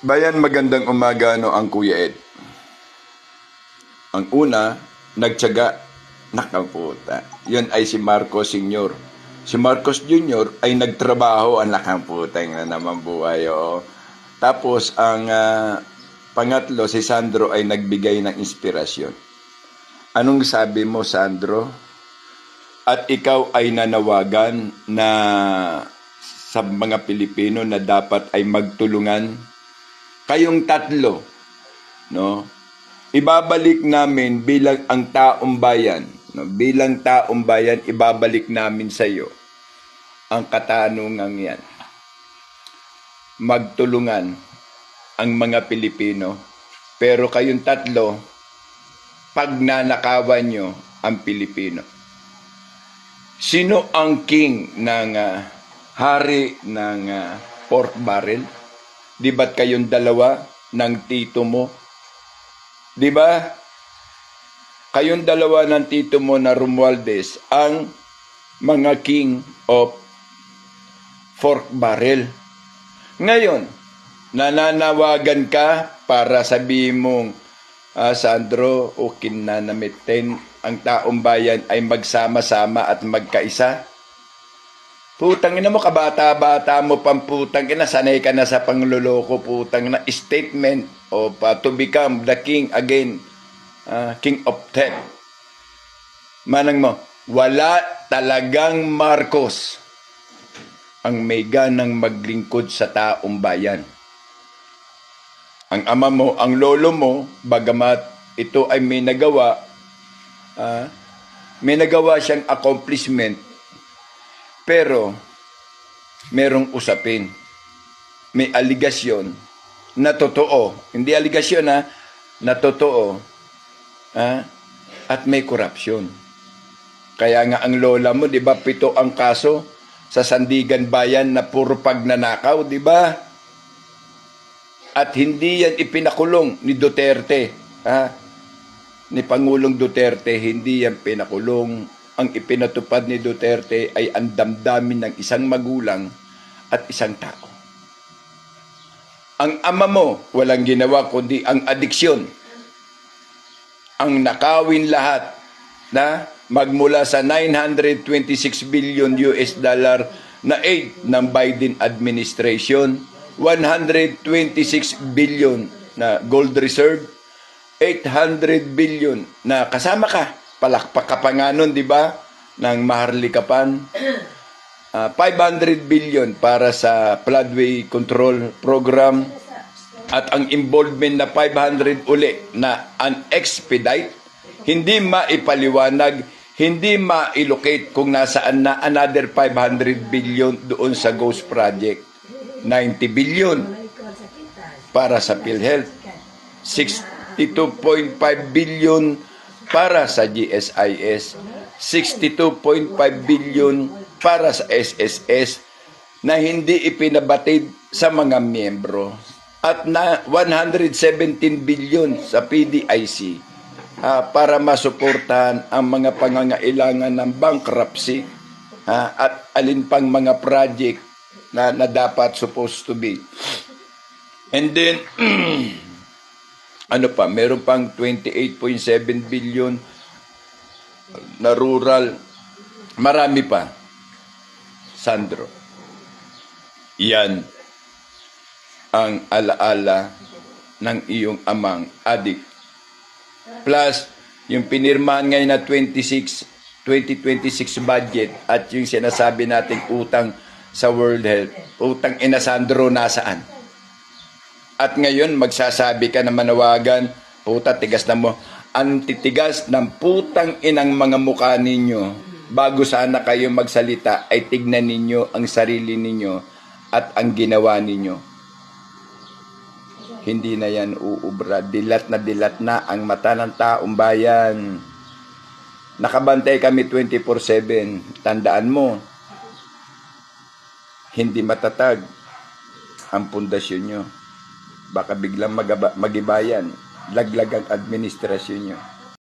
Bayan, magandang umaga ang Kuya Ed. Ang una, nagtiyaga, nakaputa. Yun ay si Marcos Sr. Si Marcos Jr. ay nagtrabaho, ang nakaputa na naman buhay. Oh. Tapos, ang pangatlo, si Sandro ay nagbigay ng inspirasyon. Anong sabi mo, Sandro? At ikaw ay nanawagan na sa mga Pilipino na dapat ay magtulungan. Kayong tatlo, no? Ibabalik namin bilang ang taong bayan, no? Bilang taong bayan, ibabalik namin sa iyo ang katanungang yan. Magtulungan ang mga Pilipino, pero kayong tatlo, pagnanakawan nyo ang Pilipino. Sino ang king ng hari ng pork barrel? Di ba't kayong dalawa ng tito mo? Di ba? Kayong dalawa ng tito mo na Romualdez ang mga king of pork barrel. Ngayon, nananawagan ka para sabihin mong, Sandro, okay na namitin ang taong bayan ay magsama-sama at magkaisa. Putang ina mo, kabata-bata mo pang putang ina, sanay ka na sa pangluloko, putang na statement of to become the king again, king of tech. Manang mo, wala talagang Marcos ang may ganang maglingkod sa taong bayan. Ang ama mo, ang lolo mo, bagamat ito ay may nagawa siyang accomplishment, pero merong usapin. May aligasyon na totoo. Hindi aligasyon na totoo. At may korupsyon. Kaya nga ang lola mo, di ba, 7 ang kaso sa Sandigan Bayan na puro pagnanakaw, di ba? At hindi yan ipinakulong ni Duterte. Ni Pangulong Duterte, hindi yan pinakulong. Ang ipinatupad ni Duterte ay ang damdamin ng isang magulang at isang tao. Ang ama mo, walang ginawa kundi ang adiksyon. Ang nakawin lahat na magmula sa 926 billion US dollar na aid ng Biden administration, 126 billion na gold reserve, 800 billion na kasama ka, palakpak ka pa nga nun, di ba, ng Maharlikapan, 500 billion para sa floodway control program, at ang involvement na 500 uli na un-expedite, hindi maipaliwanag, hindi ma-allocate kung nasaan na another 500 billion doon sa Ghost Project. 90 billion para sa PhilHealth, 62.5 billion para sa GSIS, 62.5 billion para sa SSS na hindi ipinabatid sa mga miyembro, at na 117 billion sa PDIC para masuportahan ang mga pangangailangan ng bankruptcy at alin pang mga project na dapat supposed to be. And then ano pa, meron pang 28.7 billion na rural. Marami pa. Sandro, yan ang alaala ng iyong amang adik. Plus, yung pinirmahan ngayon na 2026 budget at yung sinasabi nating utang sa World Health. Utang ina, Sandro, nasaan? At ngayon, magsasabi ka na manawagan, puta, tigas na mo. Ang titigas ng putang inang mga mukha ninyo, bago sana kayo magsalita, ay tignan ninyo ang sarili ninyo at ang ginawa ninyo. Hindi na yan uubra. Dilat na ang mata ng taong bayan. Nakabantay kami 24/7. Tandaan mo, hindi matatag ang pundasyon nyo. Baka biglang magibayan, laglag ang administrasyon nyo.